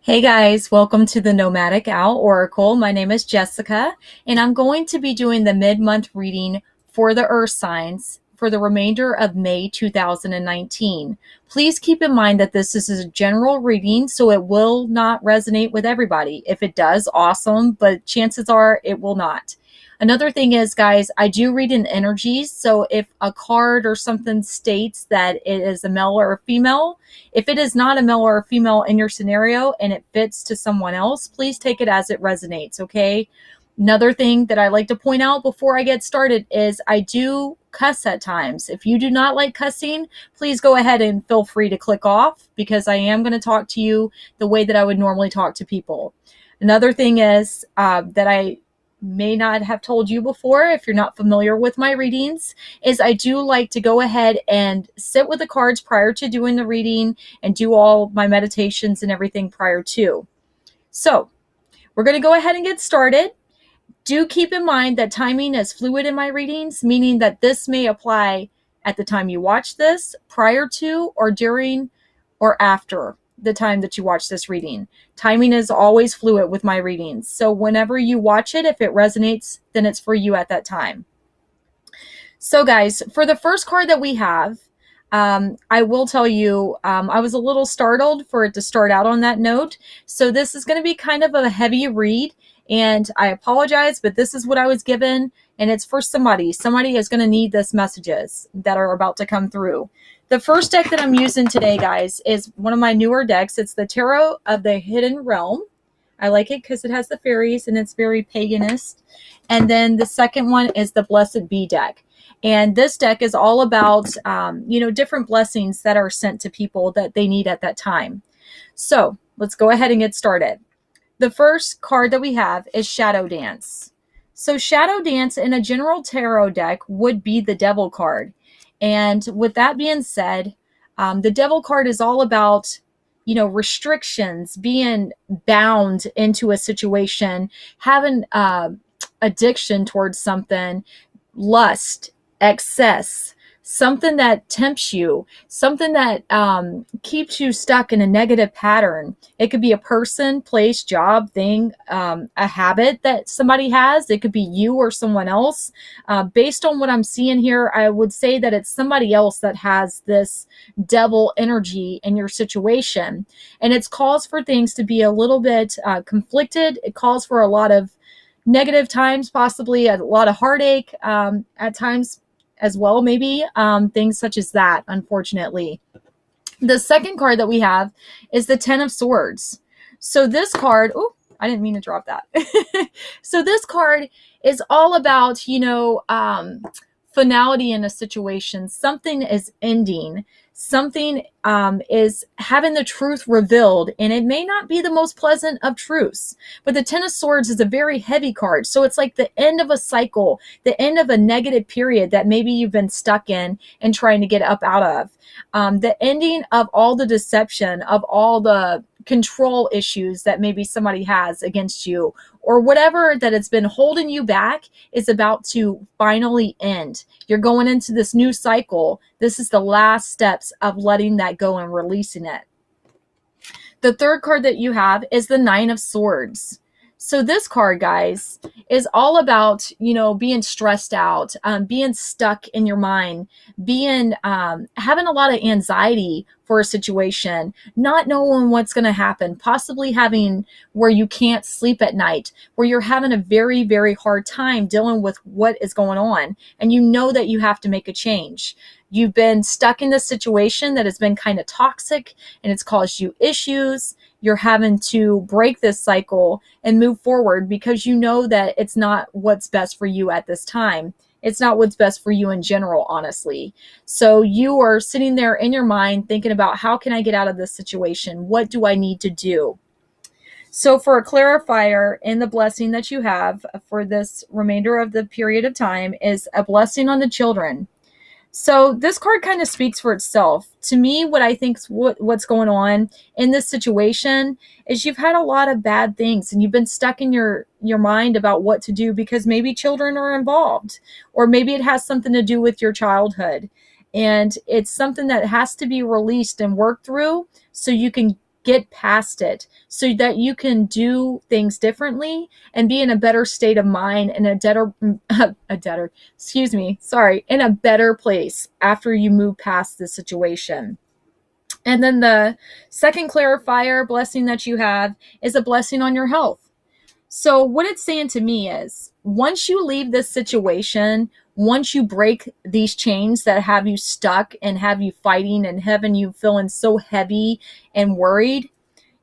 Hey guys, welcome to the Nomadic Owl Oracle. My name is Jessica, and I'm going to be doing the mid-month reading for the Earth signs for the remainder of May 2019. Please keep in mind that this is a general reading, so it will not resonate with everybody. If it does, awesome, but chances are it will not. Another thing is, guys, I do read in energies, so if a card or something states that it is a male or a female, if it is not a male or a female in your scenario and it fits to someone else, please take it as it resonates, okay? Another thing that I like to point out before I get started is I do cuss at times. If you do not like cussing, please go ahead and feel free to click off because I am going to talk to you the way that I would normally talk to people. Another thing is that I may not have told you before, if you're not familiar with my readings, is I do like to go ahead and sit with the cards prior to doing the reading and do all my meditations and everything prior to. So we're going to go ahead and get started. Do keep in mind that timing is fluid in my readings, meaning that this may apply at the time you watch this, prior to, or during, or after the time that you watch this reading. Timing is always fluid with my readings. So whenever you watch it, if it resonates, then it's for you at that time. So guys, for the first card that we have, I will tell you, I was a little startled for it to start out on that note. So this is going to be kind of a heavy read, and I apologize, but this is what I was given, and it's for somebody. Somebody is going to need this messages that are about to come through. The first deck that I'm using today, guys, is one of my newer decks. It's the Tarot of the Hidden Realm. I like it because it has the fairies and it's very paganist. And then the second one is the Blessed Bee deck. And this deck is all about, different blessings that are sent to people that they need at that time. So let's go ahead and get started. The first card that we have is Shadow Dance. So Shadow Dance in a general tarot deck would be the Devil card. And with that being said, the Devil card is all about, restrictions, being bound into a situation, having addiction towards something, lust, excess, something that tempts you, something that keeps you stuck in a negative pattern. It could be a person, place, job, thing, a habit that somebody has. It could be you or someone else. Based on what I'm seeing here, I would say that it's somebody else that has this devil energy in your situation. And it calls for things to be a little bit conflicted. It calls for a lot of negative times, possibly a lot of heartache at times as well, maybe things such as that, unfortunately. The second card that we have is the Ten of Swords. So this card, oh, I didn't mean to drop that. So this card is all about, finality in a situation. Something is ending. Something is having the truth revealed, and it may not be the most pleasant of truths. But the Ten of Swords is a very heavy card. So it's like the end of a cycle, the end of a negative period that maybe you've been stuck in and trying to get up out of. The ending of all the deception, of all the control issues that maybe somebody has against you, or whatever that has been holding you back is about to finally end. You're going into this new cycle. This is the last steps of letting that go and releasing it. The third card that you have is the Nine of Swords. So this card, guys, is all about, being stressed out, being stuck in your mind, being having a lot of anxiety for a situation, not knowing what's going to happen, possibly having where you can't sleep at night, where you're having a very, very hard time dealing with what is going on, and you know that you have to make a change. You've been stuck in this situation that has been kind of toxic and it's caused you issues. You're having to break this cycle and move forward because you know that it's not what's best for you at this time. It's not what's best for you in general, honestly. So you are sitting there in your mind thinking about, how can I get out of this situation? What do I need to do? So for a clarifier, in the blessing that you have for this remainder of the period of time is a blessing on the children. So this card kind of speaks for itself. To me, what I think what's going on in this situation is you've had a lot of bad things and you've been stuck in your mind about what to do because maybe children are involved, or maybe it has something to do with your childhood. And it's something that has to be released and worked through so you can get past it so that you can do things differently and be in a better state of mind and in a better place after you move past the situation. And then the second clarifier blessing that you have is a blessing on your health. So what it's saying to me is once you leave this situation, once you break these chains that have you stuck and have you fighting and having you feeling so heavy and worried,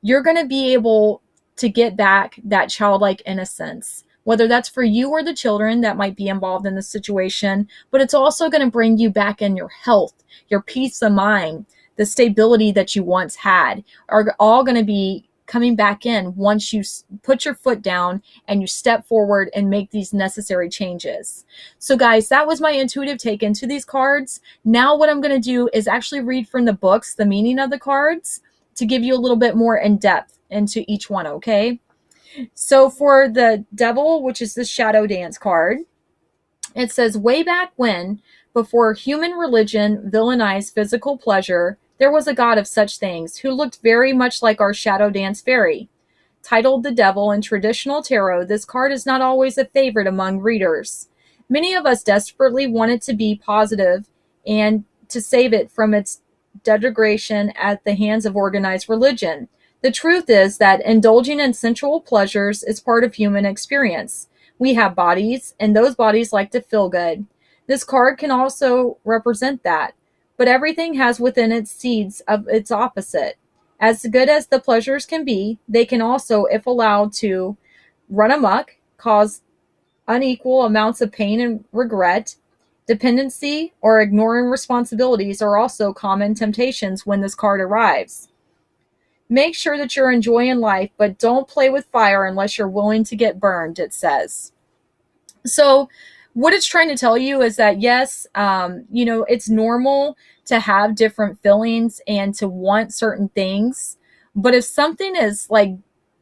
you're going to be able to get back that childlike innocence, whether that's for you or the children that might be involved in the situation. But it's also going to bring you back in your health, your peace of mind, the stability that you once had are all going to be coming back in once you put your foot down and you step forward and make these necessary changes. So guys, that was my intuitive take into these cards. Now what I'm going to do is actually read from the books the meaning of the cards to give you a little bit more in depth into each one, okay? So for the Devil, which is the Shadow Dance card, it says, way back when, before human religion villainized physical pleasure, there was a god of such things who looked very much like our shadow dance fairy. Titled the Devil in traditional tarot, this card is not always a favorite among readers. Many of us desperately want it to be positive and to save it from its degradation at the hands of organized religion. The truth is that indulging in sensual pleasures is part of human experience. We have bodies, and those bodies like to feel good. This card can also represent that, but everything has within its seeds of its opposite. As good as the pleasures can be, they can also, if allowed to run amok, cause unequal amounts of pain and regret. Dependency or ignoring responsibilities are also common temptations when this card arrives. Make sure that you're enjoying life, but don't play with fire unless you're willing to get burned, it says. So what it's trying to tell you is that, yes, it's normal to have different feelings and to want certain things. But if something is like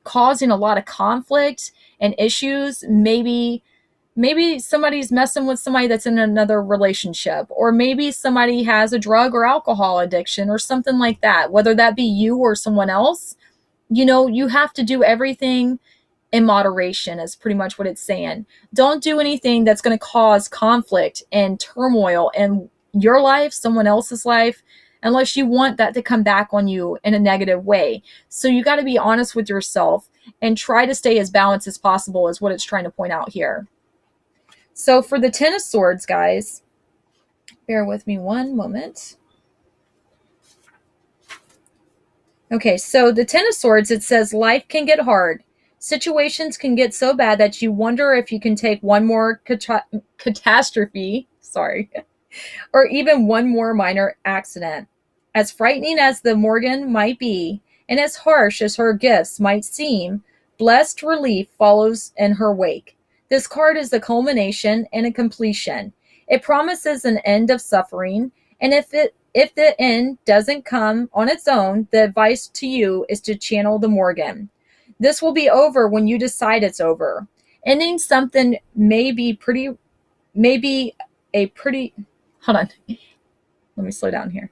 causing a lot of conflict and issues, maybe somebody's messing with somebody that's in another relationship, or maybe somebody has a drug or alcohol addiction or something like that, whether that be you or someone else, you have to do everything in moderation is pretty much what it's saying. Don't do anything that's going to cause conflict and turmoil in your life, someone else's life, unless you want that to come back on you in a negative way. So you got to be honest with yourself and try to stay as balanced as possible is what it's trying to point out here. So for the Ten of Swords, guys, bear with me one moment. Okay, so the Ten of Swords, it says life can get hard. Situations can get so bad that you wonder if you can take one more catastrophe, or even one more minor accident. As frightening as the Morgan might be, and as harsh as her gifts might seem, blessed relief follows in her wake. This card is a culmination and a completion. It promises an end of suffering, and if the end doesn't come on its own, the advice to you is to channel the Morgan. This will be over when you decide it's over. Ending something may be a pretty, hold on, let me slow down here.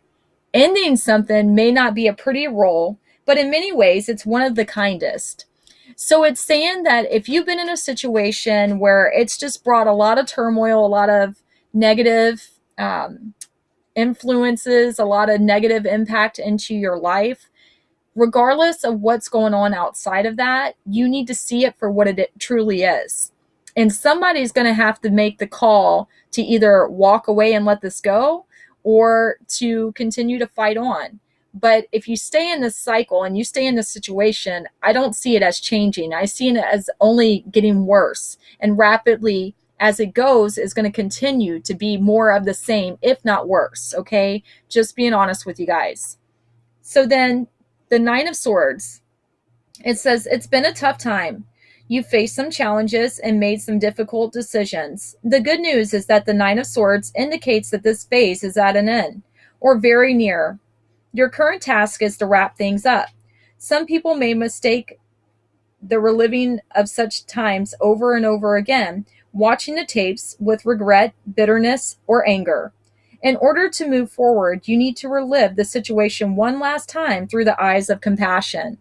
Ending something may not be a pretty role, but in many ways, it's one of the kindest. So it's saying that if you've been in a situation where it's just brought a lot of turmoil, a lot of negative influences, a lot of negative impact into your life, regardless of what's going on outside of that, you need to see it for what it truly is. And somebody's going to have to make the call to either walk away and let this go or to continue to fight on. But if you stay in this cycle and you stay in this situation, I don't see it as changing. I see it as only getting worse, and rapidly as it goes is going to continue to be more of the same, if not worse. Okay, just being honest with you guys. So then the Nine of Swords, it says it's been a tough time. You faced some challenges and made some difficult decisions. The good news is that the Nine of Swords indicates that this phase is at an end, or very near. Your current task is to wrap things up. Some people may mistake the reliving of such times over and over again, watching the tapes with regret, bitterness, or anger. In order to move forward, you need to relive the situation one last time through the eyes of compassion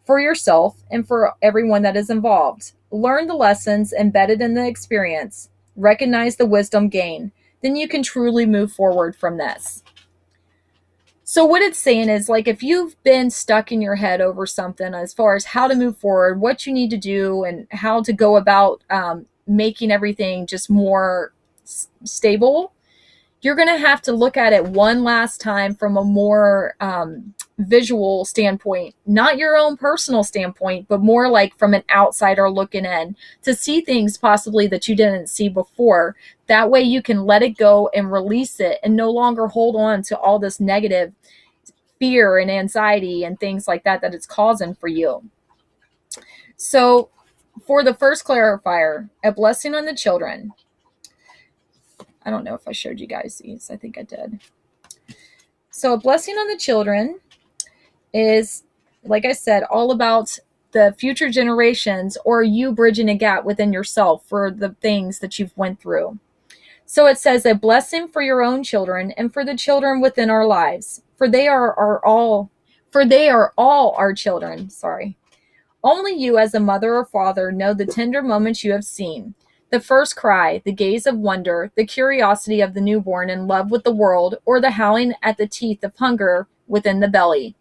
for yourself and for everyone that is involved. Learn the lessons embedded in the experience, recognize the wisdom gained. Then you can truly move forward from this. So what it's saying is, like, if you've been stuck in your head over something as far as how to move forward, what you need to do, and how to go about making everything just more stable, you're going to have to look at it one last time from a more visual standpoint, not your own personal standpoint, but more like from an outsider looking in, to see things possibly that you didn't see before. That way you can let it go and release it and no longer hold on to all this negative fear and anxiety and things like that that it's causing for you. So for the first clarifier, a blessing on the children. I don't know if I showed you guys these. I think I did. So a blessing on the children is, like I said, all about the future generations, or you bridging a gap within yourself for the things that you've went through. So it says, a blessing for your own children and for the children within our lives, for they are all our children. Sorry. Only you as a mother or father know the tender moments you have seen. The first cry, the gaze of wonder, the curiosity of the newborn in love with the world, or the howling at the teeth of hunger within the belly.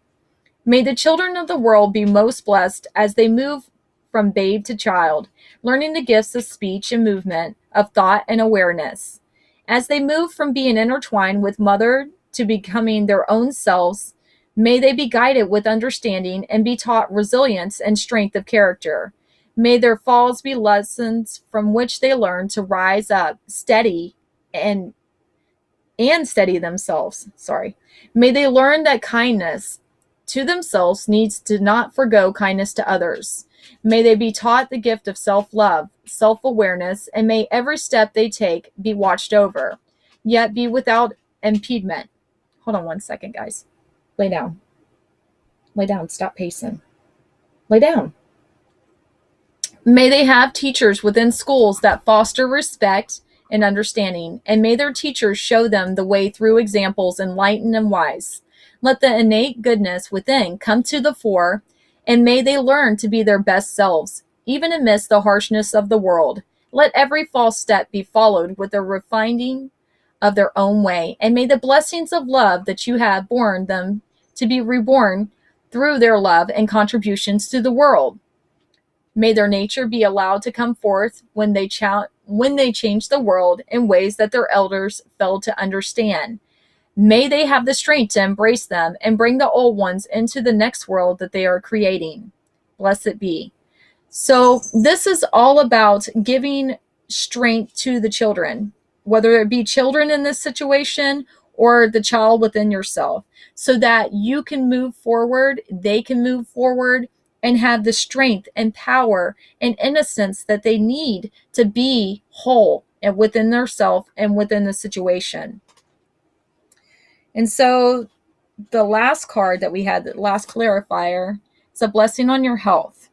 May the children of the world be most blessed as they move from babe to child, learning the gifts of speech and movement, of thought and awareness. As they move from being intertwined with mother to becoming their own selves, may they be guided with understanding and be taught resilience and strength of character. May their falls be lessons from which they learn to rise up steady and steady themselves. May they learn that kindness to themselves needs to not forgo kindness to others. May they be taught the gift of self-love, self-awareness, and may every step they take be watched over, yet be without impediment. Hold on one second, guys. Lay down. Lay down. Stop pacing. Lay down. May they have teachers within schools that foster respect and understanding, and may their teachers show them the way through examples enlightened and wise. Let the innate goodness within come to the fore, and may they learn to be their best selves, even amidst the harshness of the world. Let every false step be followed with a refining of their own way, and may the blessings of love that you have borne them to be reborn through their love and contributions to the world. May their nature be allowed to come forth when they change the world in ways that their elders failed to understand. May they have the strength to embrace them and bring the old ones into the next world that they are creating. Blessed be. So this is all about giving strength to the children, whether it be children in this situation or the child within yourself, so that you can move forward, they can move forward, and have the strength and power and innocence that they need to be whole and within themselves and within the situation. And so the last card that we had, the last clarifier, is a blessing on your health.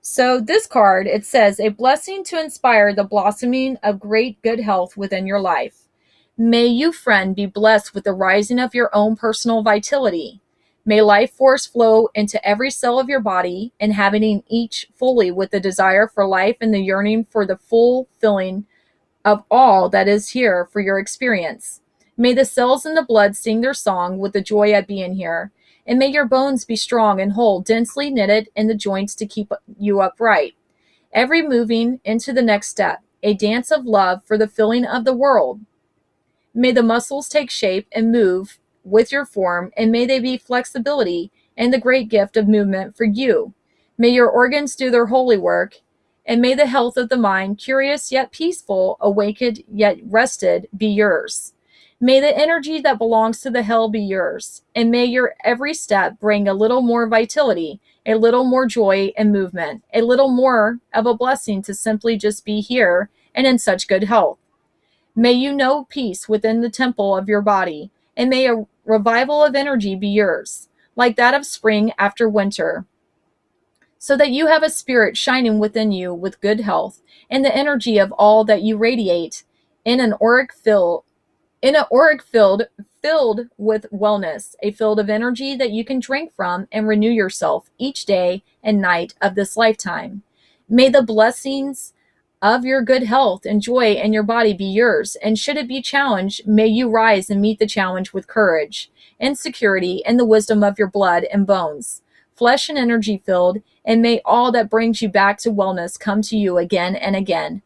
So this card, it says, a blessing to inspire the blossoming of great good health within your life. May you, friend, be blessed with the rising of your own personal vitality. May life force flow into every cell of your body, inhabiting each fully with the desire for life and the yearning for the full filling of all that is here for your experience. May the cells in the blood sing their song with the joy at being here, and may your bones be strong and whole, densely knitted in the joints to keep you upright. Every moving into the next step, a dance of love for the filling of the world. May the muscles take shape and move with your form, and may they be flexibility and the great gift of movement for you. May your organs do their holy work, and may the health of the mind, curious yet peaceful, awakened yet rested, be yours. May the energy that belongs to the hell be yours, and may your every step bring a little more vitality, a little more joy and movement, a little more of a blessing to simply just be here and in such good health. May you know peace within the temple of your body, and may a revival of energy be yours, like that of spring after winter, so that you have a spirit shining within you with good health and the energy of all that you radiate in an auric field filled with wellness, a field of energy that you can drink from and renew yourself each day and night of this lifetime. May the blessings of your good health and joy in your body be yours, and should it be challenged, may you rise and meet the challenge with courage and security and the wisdom of your blood and bones, flesh and energy filled, and may all that brings you back to wellness come to you again and again.